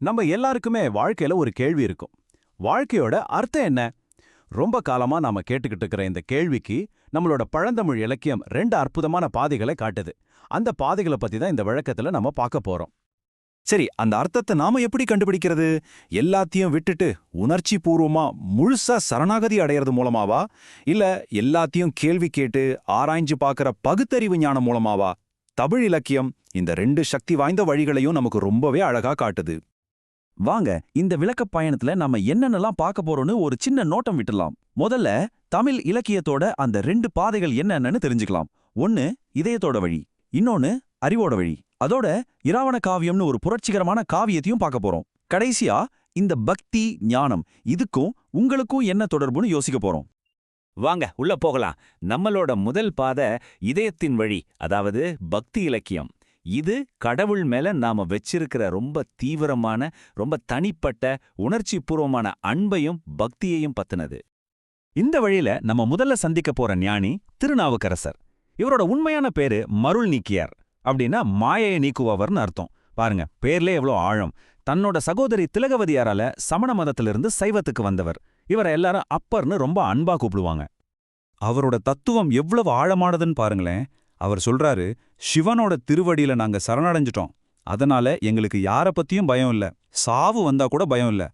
நம்ம எல்லாருக்குமே வாழ்க்கையில ஒரு கேள்வி இருக்கும். வாழ்க்கையோட அர்த்தம் என்ன? ரொம்ப காலமா நாம கேட்டுக்கிட்டு இருக்கிற இந்த கேள்விக்கு நம்மளோட பழந்தமிழ் இலக்கியம் 2 அற்புதமான பாதைகளை காட்டுது. அந்த பாதைகளை பத்தி தான் இந்த விளக்கத்துல நம்ம பார்க்க போறோம். சரி, அந்த அர்த்தத்தை நாம எப்படி கண்டுபிடிக்கிறது? எல்லாத்தையும் விட்டுட்டு உணர்ச்சி பூர்வமா முழுசா சரணாகதி அடையிறது மூலமாவா, இல்ல எல்லாத்தையும் கேள்வி கேட்டு ஆராய்ஞ்சு பார்க்கற பகுத்தறிவு ஞானம் மூலமாவா? தமிழ் இலக்கியம் இந்த 2 சக்தி வாய்ந்த வழிகளையும் நமக்கு ரொம்பவே அழகா காட்டுது. வாங்க, இந்த விளக்கப் பயணத்துல நம்ம என்னென்னலாம் பார்க்க போறோம்னு ஒரு சின்ன நோட்டம் விட்டுலாம். முதல்ல தமிழ் இலக்கியத்தோட அந்த 2 பாதைகள் என்னென்னு தெரிஞ்சுக்கலாம். ஒன்னு இதயத்தோட வழி, இன்னொன்னு அறிவோட வழி. அதோட இராவண காவியம்னு ஒரு புரட்சிகரமான காவியத்தையும் பார்க்க போறோம். கடைசியா இந்த பக்தி ஞானம், இதுக்கும் உங்களுக்கும் என்ன தொடர்புன்னு யோசிக்க போறோம். வாங்க உள்ள போகலாம். நம்மளோட முதல் பாதை இதயத்தின் வழி, அதாவது பக்தி இலக்கியம். இது கடவுள் மேல நாம வச்சிருக்கிற ரொம்ப தீவிரமான, ரொம்ப தனிப்பட்ட, உணர்ச்சி பூர்வமான அன்பையும் பக்தியையும் பத்தினது. இந்த வழியில நம்ம முதல்ல சந்திக்க போற ஞானி திருநாவுக்கரசர். இவரோட உண்மையான பேரு மருள் நீக்கியார், அப்படின்னா மாயையை நீக்குபவர்னு அர்த்தம். பாருங்க, பேர்லே எவ்வளோ ஆழம். தன்னோட சகோதரி திலகவதியாரால சமண மதத்திலிருந்து சைவத்துக்கு வந்தவர். இவரை எல்லாரும் அப்பர்னு ரொம்ப அன்பா கூப்பிடுவாங்க. அவரோட தத்துவம் எவ்வளவு ஆழமானதுன்னு பாருங்களேன். அவர் சொல்றாரு, சிவனோட திருவடியில நாங்க சரணடைஞ்சிட்டோம். அதனால எங்களுக்கு யார பத்தியும் பயம் இல்ல, சாவு வந்தா கூட பயம் இல்ல.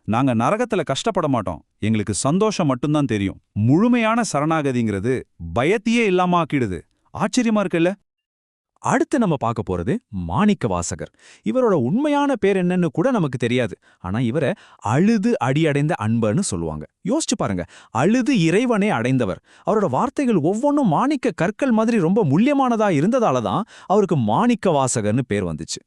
நாங்க நரகத்துல கஷ்டப்பட மாட்டோம், எங்களுக்கு சந்தோஷம் மட்டும்தான் தெரியும். முழுமையான சரணாகதிங்கிறது பயத்தையே இல்லாம ஆக்கிடுது. ஆச்சரியமா இருக்குல்ல? அடுத்து நம்ம பார்க்க போறது மாணிக்க வாசகர். இவரோட உண்மையான பேர் என்னன்னு கூட நமக்கு தெரியாது. ஆனா இவரை அழுது அடியடைந்த அன்பர்னு சொல்லுவாங்க. யோசிச்சு பாருங்க, அழுது இறைவனே அடைந்தவர். அவரோட வார்த்தைகள் ஒவ்வொன்றும் மாணிக்க கற்கள் மாதிரி ரொம்ப முக்கியமானதா இருந்ததால தான் அவருக்கு மாணிக்க வாசகர்னு பேர் வந்துச்சு.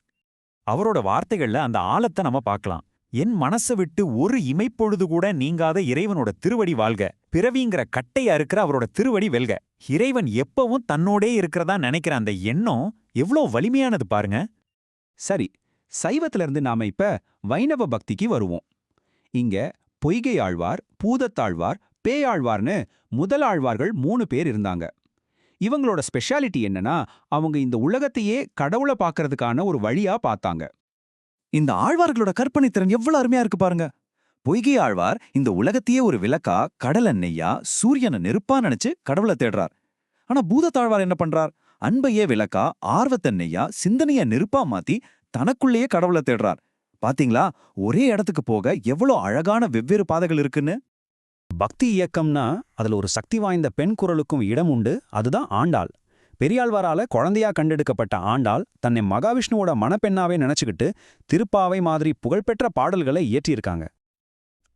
அவரோட வார்த்தைகள்ல அந்த ஆழத்தை நம்ம பார்க்கலாம். என் மனசை விட்டு ஒரு இமைப்பொழுது கூட நீங்காத இறைவனோட திருவடி வாழ்க, பிறவிங்கிற கட்டை அறுக்கிற அவரோட திருவடி வெல்க. இறைவன் எப்பவும் தன்னோடே இருக்கிறதா நினைக்கிற அந்த எண்ணம் எவ்வளோ வலிமையானது பாருங்க. சரி, சைவத்துல இருந்து நாம இப்ப வைணவ பக்திக்கு வருவோம். இங்க பொய்கை ஆழ்வார், பூதத்தாழ்வார், பேயாழ்வார்னு முதல் ஆழ்வார்கள் 3 பேர் இருந்தாங்க. இவங்களோட ஸ்பெஷாலிட்டி என்னன்னா, அவங்க இந்த உலகத்தையே கடவுளை பார்க்கறதுக்கான ஒரு வழியா பார்த்தாங்க. இந்த ஆழ்வார்களோட கற்பனை திறன் எவ்வளவு அருமையா இருக்கு பாருங்க. பொய்கை ஆழ்வார் இந்த உலகத்தையே ஒரு விளக்கா, கடலை நெய்யா, சூரியனை நெருப்பா நினைச்சு கடவுளை தேடுறார். ஆனா பூதத்தாழ்வார் என்ன பண்றார்? அன்பையே விளக்கா, ஆர்வத்தை நெய்யா, சிந்தனைய நெருப்பா மாத்தி தனக்குள்ளேயே கடவுளை தேடுறார். பாத்தீங்களா, ஒரே இடத்துக்கு போக எவ்வளோ அழகான வெவ்வேறு பாதைகள் இருக்குன்னு. பக்தி இயக்கம்னா அதுல ஒரு சக்தி வாய்ந்த பெண் குரலுக்கும் இடம் உண்டு. அதுதான் ஆண்டாள். பெரியாழ்வாரால குழந்தையா கண்டெடுக்கப்பட்ட ஆண்டாள் தன்னை மகாவிஷ்ணுவோட மணப்பெண்ணாவே நினைச்சுக்கிட்டு திருப்பாவை மாதிரி புகழ்பெற்ற பாடல்களை இயற்றியிருக்காங்க.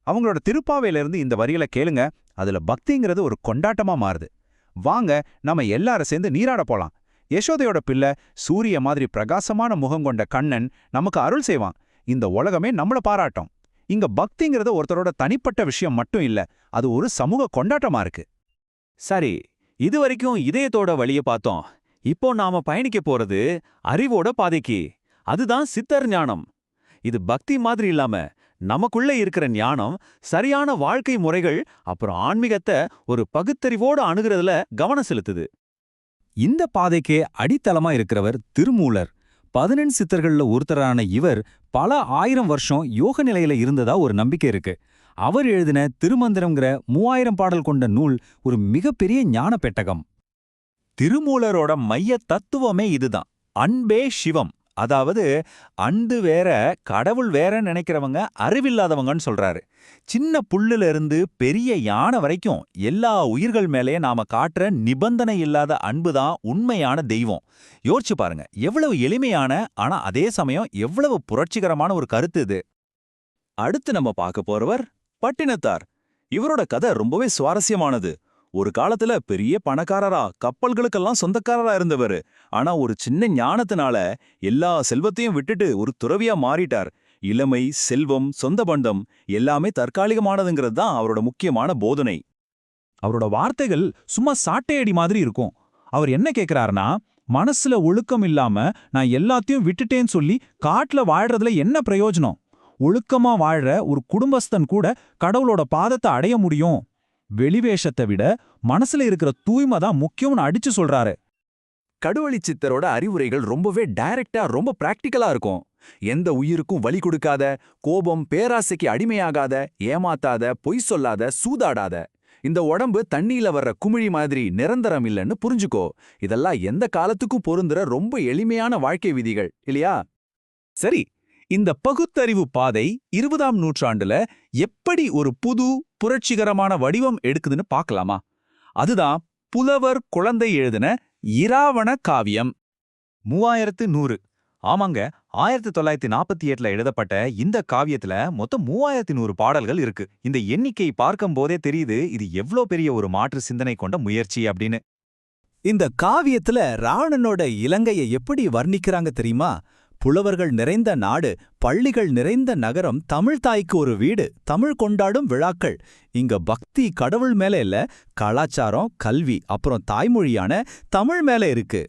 அவங்களோட திருப்பாவையிலிருந்து இந்த வரிகளை கேளுங்க. அதுல பக்திங்கிறது ஒரு கொண்டாட்டமா மாறுது. வாங்க, நம்ம எல்லாரும் சேர்ந்து நீராட போலாம். யசோதையோட பிள்ளை சூரிய மாதிரி பிரகாசமான முகம் கொண்ட கண்ணன் நமக்கு அருள் செய்வான். இந்த உலகமே நம்மள பாராட்டும். இங்க பக்திங்கிறது ஒருத்தரோட தனிப்பட்ட விஷயம் மட்டும் இல்ல, அது ஒரு சமூக கொண்டாட்டமா இருக்கு. சரி, இதுவரைக்கும் இதயத்தோட வழிய பார்த்தோம். இப்போ நாம பயணிக்க போறது அறிவோட பாதைக்கு. அதுதான் சித்தர் ஞானம். இது பக்தி மாதிரி இல்லாம நமக்குள்ள இருக்கிற ஞானம், சரியான வாழ்க்கை முறைகள், அப்புறம் ஆன்மீகத்தை ஒரு பகுத்தறிவோடு அணுகிறதுல கவனம் செலுத்துது. இந்த பாதைக்கே அடித்தளமா இருக்கிறவர் திருமூலர். 18 சித்தர்கள்ல ஒருத்தரான இவர் பல 1000 வருஷம் யோக நிலையில இருந்ததா ஒரு நம்பிக்கை இருக்கு. அவர் எழுதின திருமந்திரம்ங்கிற 3000 பாடல் கொண்ட நூல் ஒரு மிகப்பெரிய ஞான பெட்டகம். திருமூலரோட மைய தத்துவமே இதுதான். அன்பே சிவம். அதாவது அன்பு வேற, கடவுள் வேற நினைக்கிறவங்க அறிவில்லாதவங்கன்னு சொல்றாரு. சின்ன புல்லுல இருந்து பெரிய யானை வரைக்கும் எல்லா உயிர்கள் மேலே நாம காட்டுற நிபந்தனை இல்லாத அன்புதான் உண்மையான தெய்வம். யோசிச்சு பாருங்க, எவ்வளவு எளிமையான, ஆனா அதே சமயம் எவ்வளவு புரட்சிகரமான ஒரு கருத்து இது. அடுத்து நம்ம பார்க்க போறவர் பட்டினத்தார். இவரோட கதை ரொம்பவே சுவாரஸ்யமானது. ஒரு காலத்துல பெரிய பணக்காரரா, கப்பல்களுக்கெல்லாம் சொந்தக்காரரா இருந்தவர். ஆனா ஒரு சின்ன ஞானத்தினால எல்லா செல்வத்தையும் விட்டுட்டு ஒரு துறவியா மாறிட்டார். இளமை, செல்வம், சொந்த பந்தம் எல்லாமே தற்காலிகமானதுங்கிறது தான் அவரோட முக்கியமான போதனை. அவரோட வார்த்தைகள் சும்மா சாட்டையடி மாதிரி இருக்கும். அவர் என்ன கேட்கிறாருன்னா, மனசுல ஒழுக்கம் இல்லாம நான் எல்லாத்தையும் விட்டுட்டேன்னு சொல்லி காட்டுல வாழ்றதுல என்ன பிரயோஜனம்? ஒழுக்கமா வாழ்ற ஒரு குடும்பஸ்தன் கூட கடவுளோட பாதத்தை அடைய முடியும். வெளிவேஷத்தை விட மனசுல இருக்கிற தூய்மை தான் முக்கியம்னு அடிச்சு சொல்றாரு. கடுவழி சித்தரோட அறிவுரைகள் ரொம்பவே டைரக்டா, ரொம்ப பிராக்டிக்கலா இருக்கும். எந்த உயிருக்கும் வலி கொடுக்காத, கோபம் பேராசைக்கு அடிமையாகாத, ஏமாத்தாத, பொய் சொல்லாத, சூதாடாத. இந்த உடம்பு தண்ணியில வர்ற குமிழி மாதிரி நிரந்தரம் இல்லைன்னு புரிஞ்சுக்கோ. இதெல்லாம் எந்த காலத்துக்கும் பொருந்துற ரொம்ப எளிமையான வாழ்க்கை விதிகள் இல்லையா? சரி, இந்த பகுத்தறிவு பாதை 20ஆம் நூற்றாண்டுல எப்படி ஒரு புது புரட்சிகரமான வடிவம் எடுக்குதுன்னு பார்க்கலாமா? அதுதான் புலவர் குழந்தை எழுதின இராவண காவியம். 3100. ஆமாங்க, 1948ல எழுதப்பட்ட இந்த காவியத்துல மொத்தம் 3100 பாடல்கள் இருக்கு. இந்த எண்ணிக்கை பார்க்கும்போதே தெரியுது இது எவ்ளோ பெரிய ஒரு மாற்று சிந்தனை கொண்ட முயற்சி அப்படின்னு. இந்த காவியத்துல ராவணனோட இலங்கையை எப்படி வர்ணிக்கிறாங்க தெரியுமா? புலவர்கள் நிறைந்த நாடு, பள்ளிகள் நிறைந்த நகரம், தமிழ் தாய்க்கு ஒரு வீடு, தமிழ் கொண்டாடும் விழாக்கள். இங்க பக்தி கடவுள் மேல இல்ல, கலாச்சாரம், கல்வி, அப்புறம் தாய்மொழியான தமிழ் மேல இருக்கு.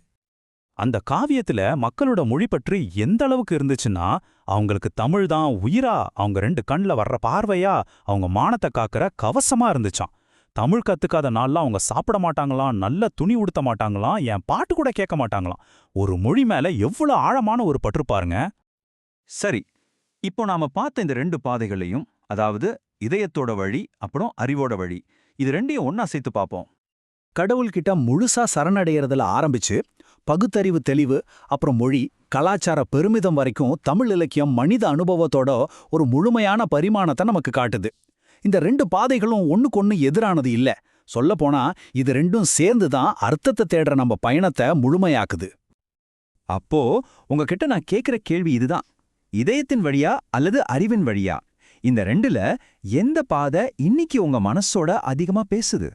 அந்த காவியத்துல மக்களோட மொழி பற்றி எந்த அளவுக்கு இருந்துச்சுன்னா, அவங்களுக்கு தமிழ் தான் உயிரா, அவங்க 2 கண்ல வர்ற பார்வையா, அவங்க மானத்தை காக்கிற கவசமா இருந்துச்சாம். தமிழ் கத்துக்காத நாள்லாம் அவங்க சாப்பிட மாட்டாங்களாம், நல்ல துணி உடுத்த மாட்டாங்களாம், என் பாட்டு கூட கேட்க மாட்டாங்களாம். ஒரு மொழி மேல எவ்வளவு ஆழமான ஒரு பற்று பாருங்க. சரி, இப்போ நாம பார்த்த இந்த 2 பாதைகளையும், அதாவது இதயத்தோட வழி அப்புறம் அறிவோட வழி, இது 2ஐயும் ஒன்னா சேர்த்து பார்ப்போம். கடவுள்கிட்ட முழுசா சரணடையறதுல ஆரம்பிச்சு பகுத்தறிவு தெளிவு, அப்புறம் மொழி, கலாச்சார பெருமிதம் வரைக்கும் தமிழ் இலக்கியம் மனித அனுபவத்தோட ஒரு முழுமையான பரிமாணத்தை நமக்கு காட்டுது. இந்த 2 பாதைகளும் ஒண்ணுக்கொன்னு எதிரானது இல்ல. சொல்லப்போனா இது 2ம் சேர்ந்து தான் அர்த்தத்தை தேடுற நம்ம பயணத்தை முழுமையாக்குது. அப்போ உங்ககிட்ட நான் கேக்குற கேள்வி இதுதான்: இதயத்தின் வழியா அல்லது அறிவின் வழியா? இந்த 2ல எந்த பாதை இன்னைக்கு உங்க மனசோட அதிகமா பேசுது?